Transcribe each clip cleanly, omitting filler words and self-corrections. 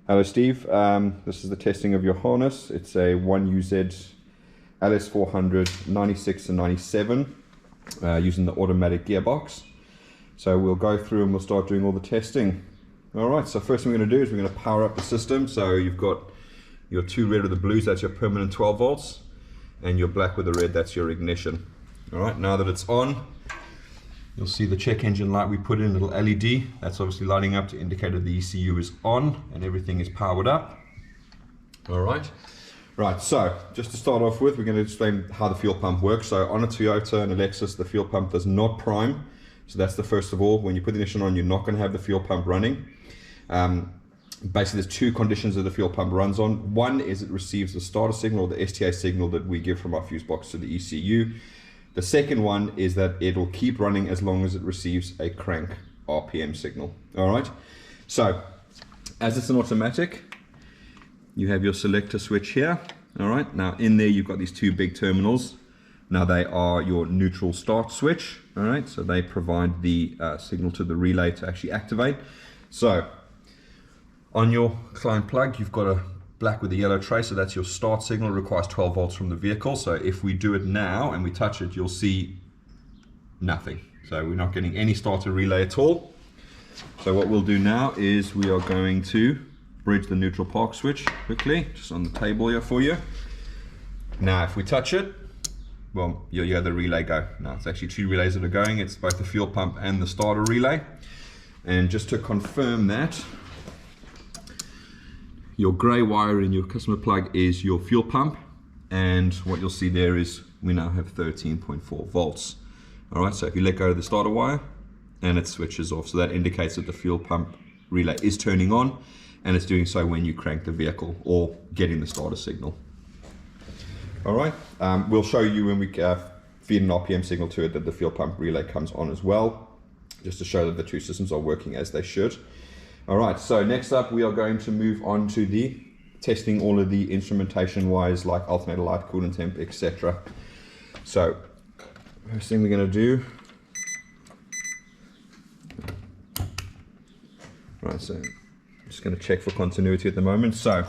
Hello Steve, this is the testing of your harness. It's a 1UZ-FE LS400 96 and 97 using the automatic gearbox. So we'll go through and we'll start doing all the testing. Alright, so first thing we're going to do is we're going to power up the system. So you've got your two red with the blues, that's your permanent 12 volts, and your black with the red, that's your ignition. Alright, now that it's on, you'll see the check engine light we put in, a little LED. That's obviously lighting up to indicate that the ECU is on and everything is powered up. All right. Right, so just to start off with, we're going to explain how the fuel pump works. So on a Toyota and a Lexus, the fuel pump does not prime. So that's the first of all. When you put the ignition on, you're not going to have the fuel pump running. Basically, there's two conditions that the fuel pump runs on. One is it receives the starter signal or the STA signal that we give from our fuse box to the ECU. The second one is that it will keep running as long as it receives a crank RPM signal. All right. So as it's an automatic, you have your selector switch here. All right. Now in there, you've got these two big terminals. Now they are your neutral start switch. All right. So they provide the signal to the relay to actually activate. So on your client plug, you've got a black with the yellow trace, so that's your start signal. It requires 12 volts from the vehicle. So if we do it now and we touch it, you'll see nothing. So we're not getting any starter relay at all. So what we'll do now is we are going to bridge the neutral park switch quickly, just on the table here for you. Now if we touch it, well, you'll hear the relay go. Now it's actually two relays that are going. It's both the fuel pump and the starter relay. And just to confirm that, your grey wire in your customer plug is your fuel pump, and what you'll see there is we now have 13.4 volts. All right, so if you let go of the starter wire and it switches off, so that indicates that the fuel pump relay is turning on, and it's doing so when you crank the vehicle or getting the starter signal. All right, we'll show you when we feed an RPM signal to it that the fuel pump relay comes on as well, just to show that the two systems are working as they should. All right, so next up we are going to move on to the testing all of the instrumentation wires like alternator light, coolant temp, etc. So first thing we're going to do, right, so I'm just going to check for continuity at the moment. So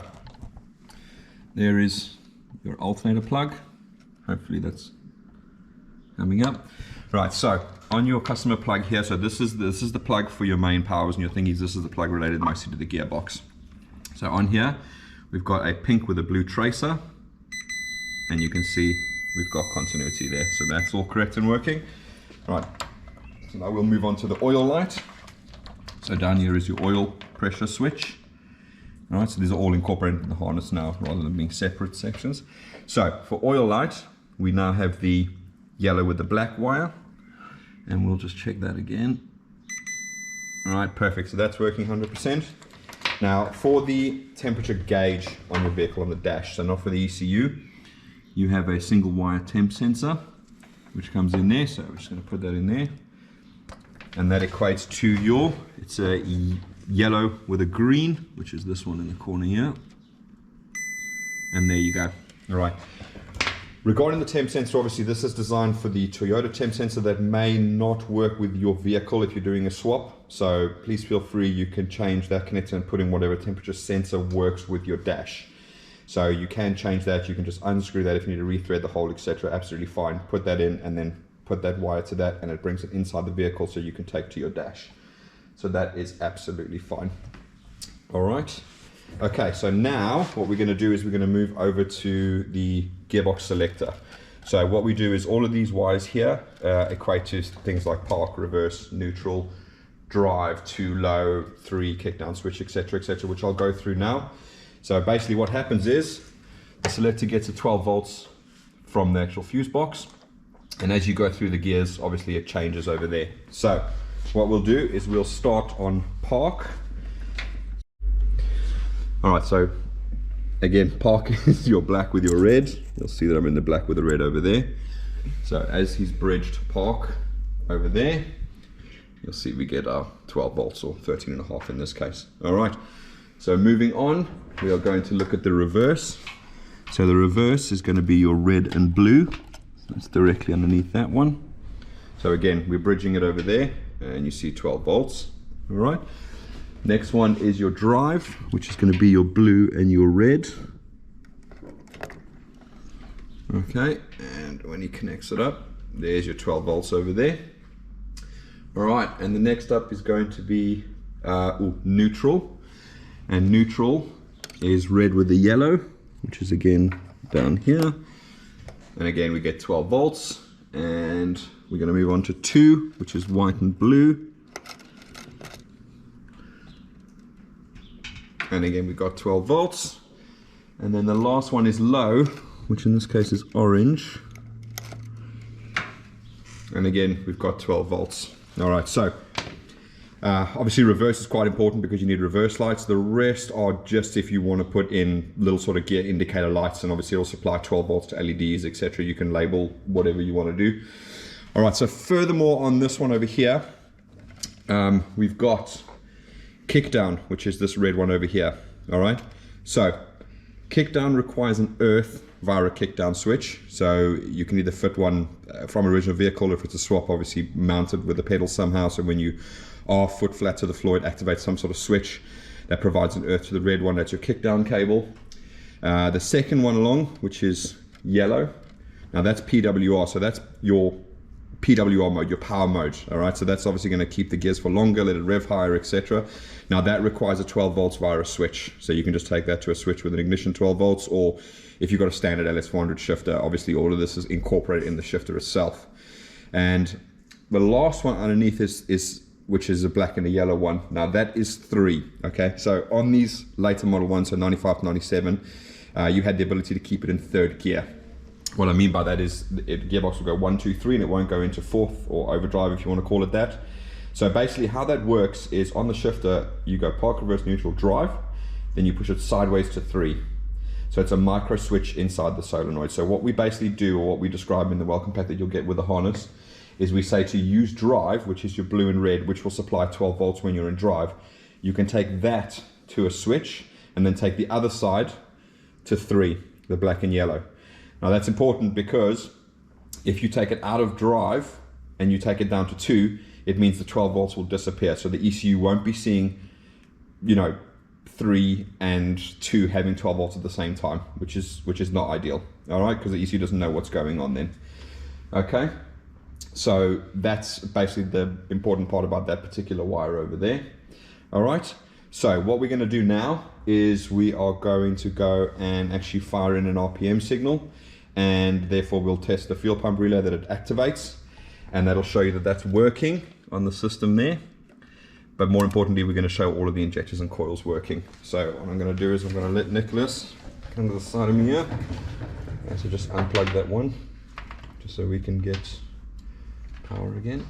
there is your alternator plug, hopefully that's coming up. Right, so on your customer plug here, so this is the plug for your main powers, and you're thinking this is the plug related mostly to the gearbox. So on here we've got a pink with a blue tracer, and you can see we've got continuity there, so that's all correct and working. Right, so now we'll move on to the oil light. So down here is your oil pressure switch. All right, so these are all incorporated in the harness now rather than being separate sections. So for oil light, we now have the yellow with the black wire, and we'll just check that again. All right, perfect, so that's working 100%. Now for the temperature gauge on your vehicle on the dash, so not for the ECU, you have a single wire temp sensor which comes in there, so we're just going to put that in there, and that equates to your, it's a yellow with a green, which is this one in the corner here, and there you go. All right. Regarding the temp sensor, obviously this is designed for the Toyota temp sensor. That may not work with your vehicle if you're doing a swap. So please feel free, you can change that connector and put in whatever temperature sensor works with your dash. So you can change that, you can just unscrew that if you need to rethread the hole, etc. Absolutely fine. Put that in and then put that wire to that, and it brings it inside the vehicle so you can take to your dash. So that is absolutely fine. All right. Okay, so now what we're going to do is we're going to move over to the Gearbox Selector. So what we do is all of these wires here equate to things like park, reverse, neutral, drive, 2, low, 3, kick down switch, etc., etc., which I'll go through now. So basically what happens is the selector gets a 12 volts from the actual fuse box, and as you go through the gears, obviously it changes over there. So what we'll do is we'll start on park. All right, so again, park is your black with your red. You'll see that I'm in the black with the red over there. So as he's bridged park over there, you'll see we get our 12 volts or 13.5 in this case. All right, so moving on, we are going to look at the reverse. So the reverse is going to be your red and blue. That's directly underneath that one. So again, we're bridging it over there, and you see 12 volts. All right. Next one is your drive, which is going to be your blue and your red. Okay, and when he connects it up, there's your 12 volts over there. All right, and the next up is going to be neutral, and neutral is red with the yellow, which is again down here. And again, we get 12 volts, and we're going to move on to 2, which is white and blue. And again, we've got 12 volts. And then the last one is low, which in this case is orange. And again, we've got 12 volts. All right, so obviously reverse is quite important because you need reverse lights. The rest are just if you want to put in little sort of gear indicator lights, and obviously it'll supply 12 volts to LEDs, etc. You can label whatever you want to do. All right, so furthermore on this one over here, we've got kickdown, which is this red one over here. All right, so kickdown requires an earth via a kickdown switch, so you can either fit one from original vehicle, if it's a swap, obviously mounted with the pedal somehow, so when you are foot flat to the floor, it activates some sort of switch that provides an earth to the red one. That's your kickdown cable. The second one along, which is yellow, now that's PWR, so that's your PWR mode, your power mode. All right, so that's obviously going to keep the gears for longer, let it rev higher, etc. Now that requires a 12 volts via a switch, so you can just take that to a switch with an ignition 12 volts, or if you've got a standard LS400 shifter, obviously all of this is incorporated in the shifter itself. And the last one underneath is which is a black and a yellow one. Now that is 3. Okay, so on these later model ones, so 95 to 97, you had the ability to keep it in 3rd gear. What I mean by that is gearbox will go 1, 2, 3, and it won't go into 4th or overdrive, if you want to call it that. So basically how that works is on the shifter, you go park, reverse, neutral, drive, then you push it sideways to 3. So it's a micro switch inside the solenoid. So what we basically do, or what we describe in the welcome pack that you'll get with the harness, is we say to use drive, which is your blue and red, which will supply 12 volts when you're in drive. You can take that to a switch and then take the other side to 3, the black and yellow. Now that's important because if you take it out of drive and you take it down to 2, it means the 12 volts will disappear. So the ECU won't be seeing, you know, 3 and 2 having 12 volts at the same time, which is not ideal. All right, because the ECU doesn't know what's going on then. Okay, so that's basically the important part about that particular wire over there. All right, so what we're going to do now is we are going to go and actually fire in an RPM signal, and therefore we'll test the fuel pump relay that it activates, and that'll show you that that's working on the system there. But more importantly, we're going to show all of the injectors and coils working. So what I'm going to do is I'm going to let Nicholas come to the side of me here. And so just unplug that one, just so we can get power again.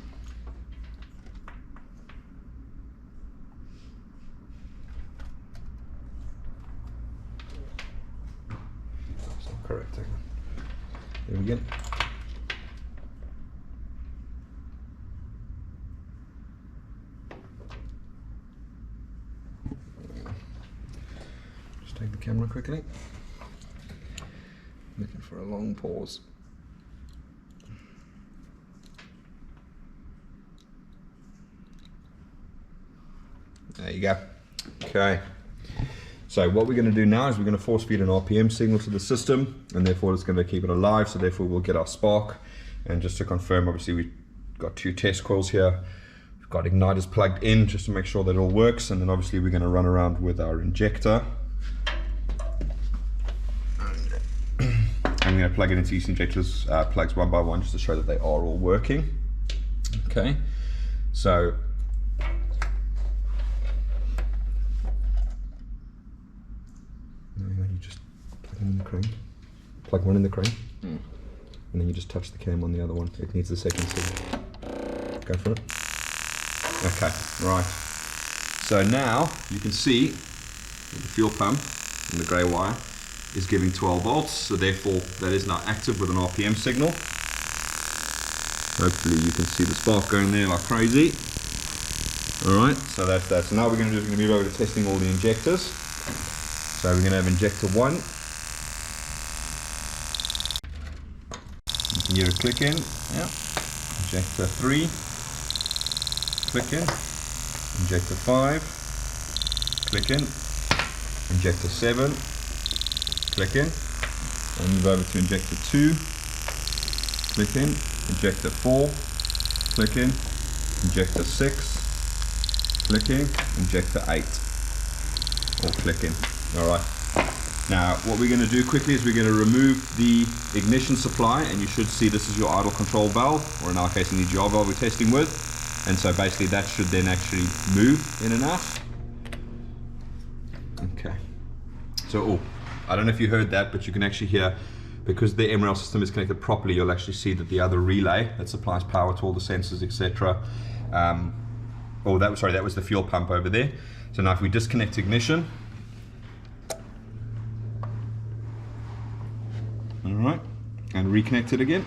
That's not correct. There we go. Take the camera quickly. Looking for a long pause. There you go. Okay. So what we're going to do now is we're going to force feed an RPM signal to the system, and therefore it's going to keep it alive. So therefore we'll get our spark. And just to confirm, obviously we've got 2 test coils here. We've got igniters plugged in just to make sure that it all works. And then obviously we're going to run around with our injector. I'm going to plug it into these injectors plugs one by one just to show that they are all working. Okay, so you just plug it in the crane, plug one in the crane, and then you just touch the cam on the other one. It needs the second signal. Go for it. Okay, right. So now you can see the fuel pump and the grey wire is giving 12 volts, so therefore that is now active with an RPM signal. Hopefully you can see the spark going there like crazy. Alright, so that's that. So now we're going to move over to testing all the injectors. So we're going to have injector 1. You can hear it click in. Yeah. Injector 3. Click in. Injector 5. click in, injector 7, click in, and move over to injector 2, click in, injector 4, click in, injector 6, click in, injector 8, or click in. Alright. Now what we're going to do quickly is we're going to remove the ignition supply, and you should see this is your idle control valve, or in our case an EGR valve we're testing with, and so basically that should then actually move in and out. Okay, so I don't know if you heard that, but you can actually hear, because the MRL system is connected properly, you'll actually see that the other relay that supplies power to all the sensors, etc. That was the fuel pump over there. So now if we disconnect ignition, all right, and reconnect it again.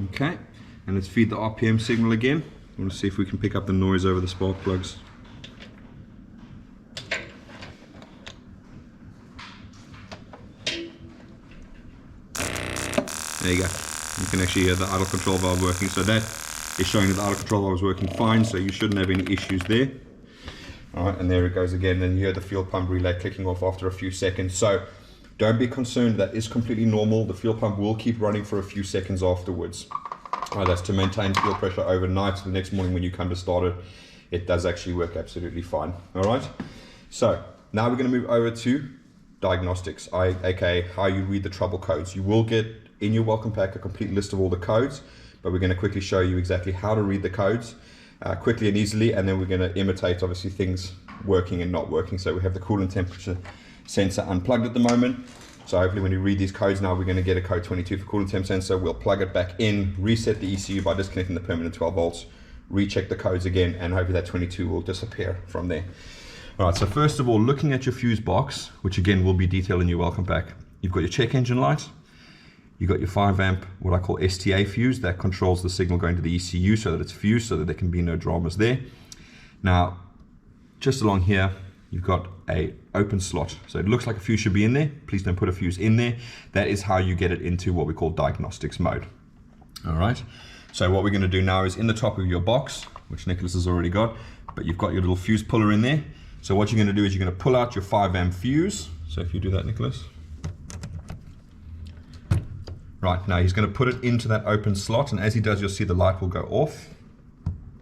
Okay, and let's feed the RPM signal again. I want to see if we can pick up the noise over the spark plugs. There you go. You can actually hear the idle control valve working. So that is showing that the idle control valve is working fine, so you shouldn't have any issues there. Alright, and there it goes again. Then you hear the fuel pump relay clicking off after a few seconds. So don't be concerned, that is completely normal. The fuel pump will keep running for a few seconds afterwards. That's to maintain fuel pressure overnight, so the next morning when you come to start it, it does actually work absolutely fine. Alright, so now we're going to move over to diagnostics, aka how you read the trouble codes. You will get in your welcome pack a complete list of all the codes, but we're going to quickly show you exactly how to read the codes quickly and easily, and then we're going to imitate obviously things working and not working. So we have the coolant temperature sensor unplugged at the moment, so hopefully when you read these codes now, we're going to get a code 22 for coolant temp sensor. We'll plug it back in, reset the ECU by disconnecting the permanent 12 volts, recheck the codes again, and hopefully that 22 will disappear from there. Alright, so first of all, looking at your fuse box, which again will be detailed in your welcome pack, you've got your check engine light, you've got your 5 amp, what I call STA fuse, that controls the signal going to the ECU so that it's fused, so that there can be no dramas there. Now, just along here, you've got a open slot. So it looks like a fuse should be in there. Please don't put a fuse in there. That is how you get it into what we call diagnostics mode. Alright, so what we're going to do now is in the top of your box, which Nicholas has already got, but you've got your little fuse puller in there. So what you're going to do is you're going to pull out your 5 amp fuse. So if you do that, Nicholas. Right, now he's going to put it into that open slot, and as he does, you'll see the light will go off.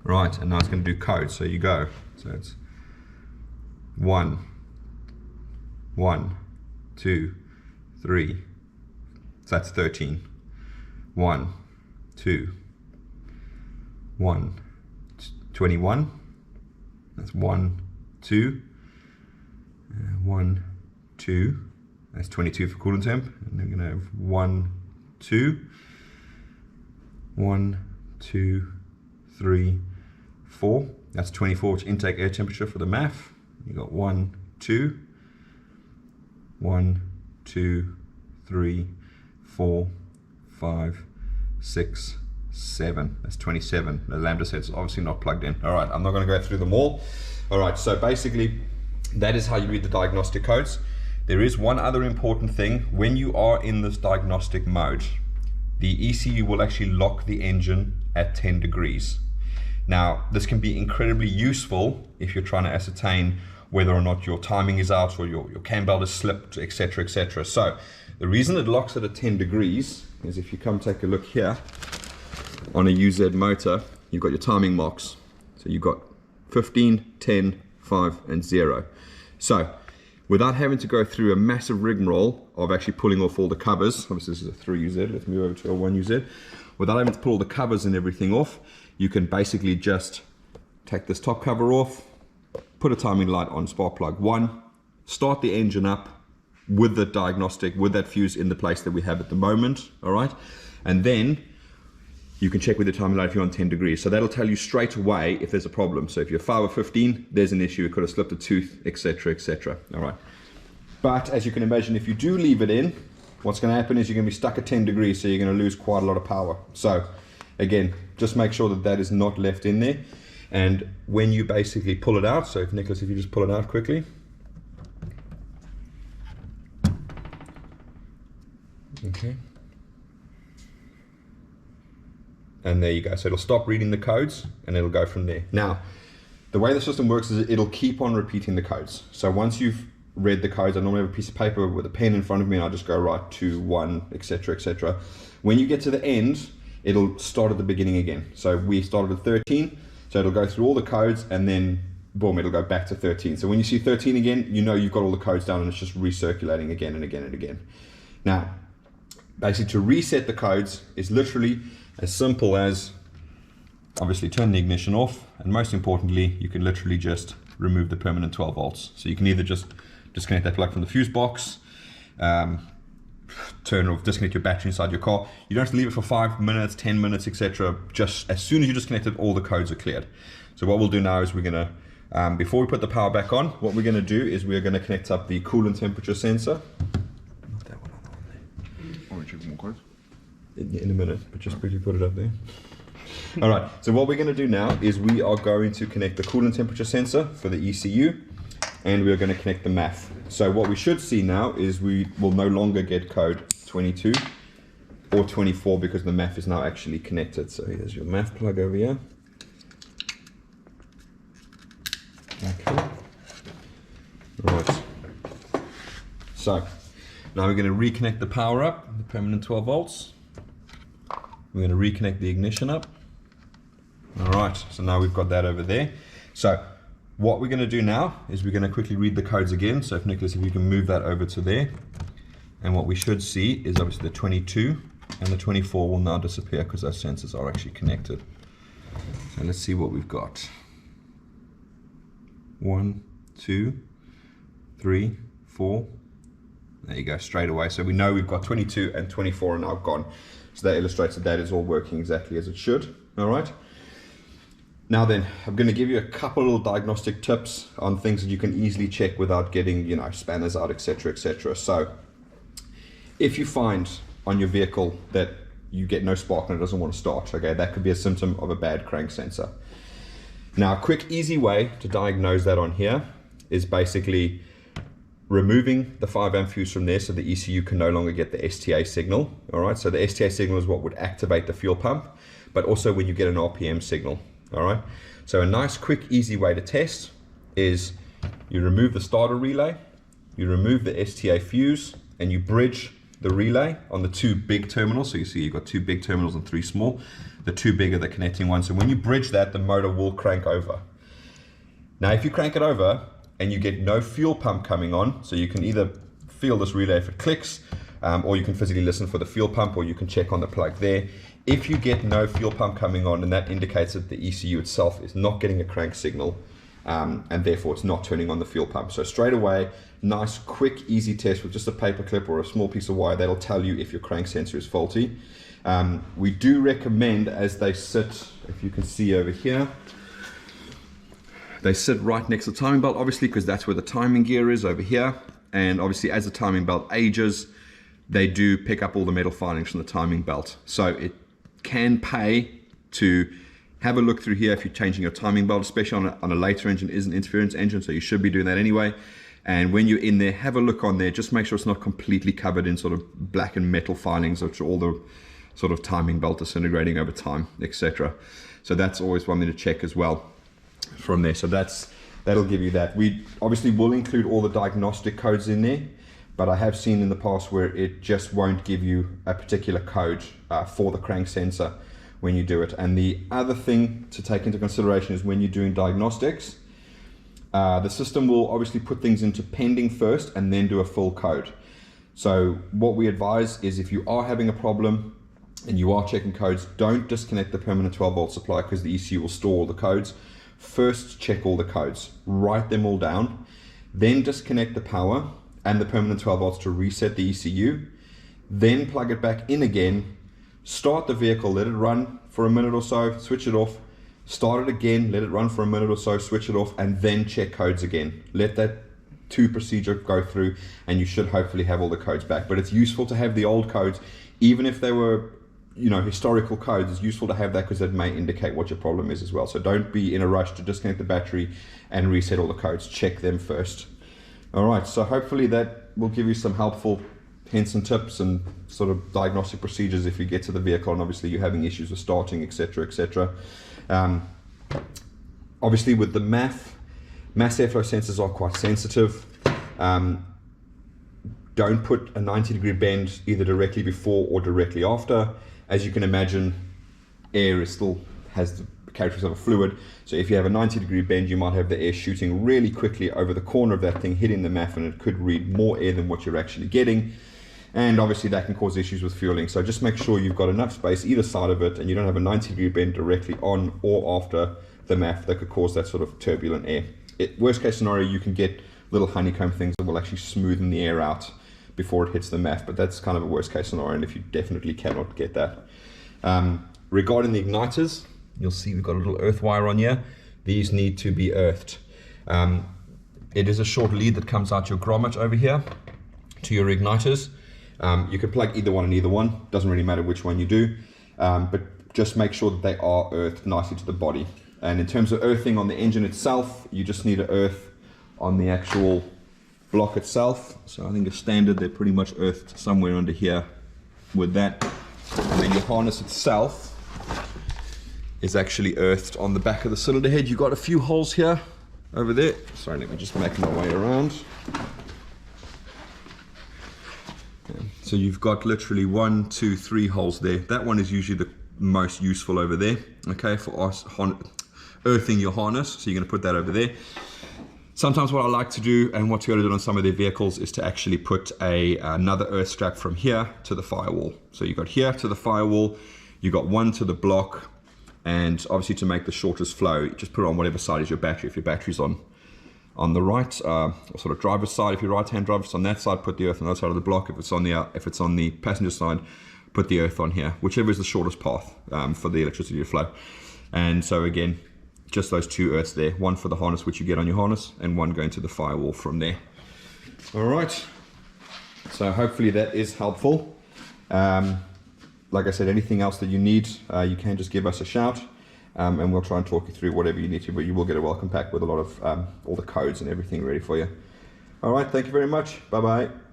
Right, and now it's going to do code. So you go. So it's 1, 1, 2, 3. So that's 13. 1, 2, 1, 21. That's 1, 2, 1, 2. That's 22 for coolant temp. And then we're going to have 1, 2, 1, 2, 3, 4. That's 24, which intake air temperature for the MAF. You got 1, 2, 1, 2, 3, 4, 5, 6, 7. That's 27. The lambda set's obviously not plugged in. All right, I'm not going to go through them all. All right, so basically that is how you read the diagnostic codes. There is one other important thing. When you are in this diagnostic mode, the ECU will actually lock the engine at 10 degrees. Now, this can be incredibly useful if you're trying to ascertain whether or not your timing is out or your cam belt is slipped, etc., etc. So the reason it locks it at 10 degrees is if you come take a look here on a UZ motor, you've got your timing marks. So you've got 15, 10, 5, and 0. So without having to go through a massive rigmarole of actually pulling off all the covers, obviously this is a 3UZ, let's move over to a 1UZ. Without having to pull all the covers and everything off, you can basically just take this top cover off, put a timing light on spark plug 1, start the engine up with the diagnostic, with that fuse in the place that we have at the moment, all right? And then you can check with the timing light if you're on 10 degrees. So that'll tell you straight away if there's a problem. So if you're 5 or 15, there's an issue. It could have slipped a tooth, etc., etc. All right. But as you can imagine, if you do leave it in, what's going to happen is you're going to be stuck at 10 degrees, so you're going to lose quite a lot of power. So again, just make sure that that is not left in there. And when you basically pull it out, so if Nicholas, if you just pull it out quickly. Okay. And there you go. So it'll stop reading the codes and it'll go from there. Now, the way the system works is it'll keep on repeating the codes. So once you've read the codes, I normally have a piece of paper with a pen in front of me and I just go right to 1, etc., etc. When you get to the end, it'll start at the beginning again. So we started at 13, so it'll go through all the codes and then boom, it'll go back to 13. So when you see 13 again, you know you've got all the codes down and it's just recirculating again and again and again. Now, basically to reset the codes is literally as simple as obviously turn the ignition off, and most importantly, you can literally just remove the permanent 12 volts. So you can either just disconnect that plug from the fuse box, turn off, disconnect your battery inside your car. You don't have to leave it for 5 minutes, 10 minutes, etc. Just as soon as you disconnect it, all the codes are cleared. So what we'll do now is we're gonna, before we put the power back on, what we're gonna do is we're gonna connect up the coolant temperature sensor. Not that one, other one there. Check more codes. In a minute, but just quickly put it up there. All right, so what we're gonna do now is we are going to connect the coolant temperature sensor for the ECU, and we're going to connect the MAF. So what we should see now is we will no longer get code 22 or 24 because the MAF is now actually connected. So here's your MAF plug over here. Okay. Right. So now we're going to reconnect the power up, the permanent 12 volts. We're going to reconnect the ignition up. All right, so now we've got that over there. So what we're going to do now is we're going to quickly read the codes again. So if Nicholas, if you can move that over to there. And what we should see is obviously the 22 and the 24 will now disappear because those sensors are actually connected. So let's see what we've got. 1, 2, 3, 4. There you go, straight away. So we know we've got 22 and 24 are now gone. So that illustrates that that is all working exactly as it should. All right. Now then, I'm going to give you a couple little diagnostic tips on things that you can easily check without getting, you know, spanners out, etc., etc. So, if you find on your vehicle that you get no spark and it doesn't want to start, okay, that could be a symptom of a bad crank sensor. Now, a quick, easy way to diagnose that on here is basically removing the 5 amp fuse from there so the ECU can no longer get the STA signal. All right, so the STA signal is what would activate the fuel pump, but also when you get an RPM signal. All right, so a nice, quick, easy way to test is you remove the starter relay, you remove the STA fuse, and you bridge the relay on the 2 big terminals. So you see you've got 2 big terminals and 3 small. The 2 big are the connecting ones. So when you bridge that, the motor will crank over. Now, if you crank it over and you get no fuel pump coming on, so you can either feel this relay if it clicks, or you can physically listen for the fuel pump, or you can check on the plug there. If you get no fuel pump coming on, and that indicates that the ECU itself is not getting a crank signal, and therefore it's not turning on the fuel pump. So straight away, nice, quick, easy test with just a paper clip or a small piece of wire. That'll tell you if your crank sensor is faulty. We do recommend, as they sit, if you can see over here, they sit right next to the timing belt, obviously, because that's where the timing gear is over here. And obviously, as the timing belt ages, they do pick up all the metal filings from the timing belt. So it can pay to have a look through here if you're changing your timing belt, especially on a later engine. It is an interference engine, so you should be doing that anyway. And when you're in there, have a look on there. Just make sure it's not completely covered in sort of black and metal filings, which are all the sort of timing belt disintegrating over time, etc. So that's always one thing to check as well from there. So that'll give you that. We obviously will include all the diagnostic codes in there, but I have seen in the past where it just won't give you a particular code for the crank sensor when you do it. And the other thing to take into consideration is when you're doing diagnostics, the system will obviously put things into pending first and then do a full code. So what we advise is if you are having a problem and you are checking codes, don't disconnect the permanent 12 volt supply because the ECU will store all the codes. First, check all the codes, write them all down, then disconnect the power and the permanent 12 volts to reset the ECU, then plug it back in again, start the vehicle, let it run for a minute or so, switch it off, start it again, let it run for a minute or so, switch it off, and then check codes again. Let that 2 procedure go through and you should hopefully have all the codes back. But it's useful to have the old codes, even if they were, you know, historical codes. It's useful to have that because it may indicate what your problem is as well. So don't be in a rush to disconnect the battery and reset all the codes. Check them first. All right, so hopefully that will give you some helpful hints and tips and sort of diagnostic procedures if you get to the vehicle and obviously you're having issues with starting, etc., etc. Obviously with the mass airflow sensors are quite sensitive. Don't put a 90-degree bend either directly before or directly after. As you can imagine, air still has the characteristics of a fluid. So if you have a 90-degree bend, you might have the air shooting really quickly over the corner of that thing, hitting the MAF, and it could read more air than what you're actually getting. And obviously that can cause issues with fueling. So just make sure you've got enough space either side of it and you don't have a 90-degree bend directly on or after the MAF that could cause that sort of turbulent air. Worst case scenario, you can get little honeycomb things that will actually smoothen the air out before it hits the MAF, but that's kind of a worst case scenario, and if you definitely cannot get that. Regarding the igniters, you'll see we've got a little earth wire on here. These need to be earthed. It is a short lead that comes out your grommet over here to your igniters. You can plug either one in either one, doesn't really matter which one you do, but just make sure that they are earthed nicely to the body. And in terms of earthing on the engine itself, you just need to earth on the actual block itself. So I think a standard, they're pretty much earthed somewhere under here with that. And then your harness itself is actually earthed on the back of the cylinder head. You've got a few holes here, over there. Sorry, let me just make my way around. So you've got literally 1, 2, 3 holes there. That one is usually the most useful over there, okay, for us earthing your harness. So you're going to put that over there. Sometimes what I like to do, and what Toyota did on some of their vehicles, is to actually put another earth strap from here to the firewall. So you got here to the firewall, you got one to the block, and obviously to make the shortest flow, you just put it on whatever side is your battery. If your battery's on the right, or sort of driver's side, if you're right-hand driver, it's on that side, put the earth on that side of the block. If it's on the passenger side, put the earth on here, whichever is the shortest path for the electricity to flow. And so again, just those 2 earths there, one for the harness which you get on your harness, and one going to the firewall from there. All right, so hopefully that is helpful. Like I said, anything else that you need, you can just give us a shout, and we'll try and talk you through whatever you need to, but you will get a welcome pack with a lot of all the codes and everything ready for you. All right, thank you very much. Bye-bye.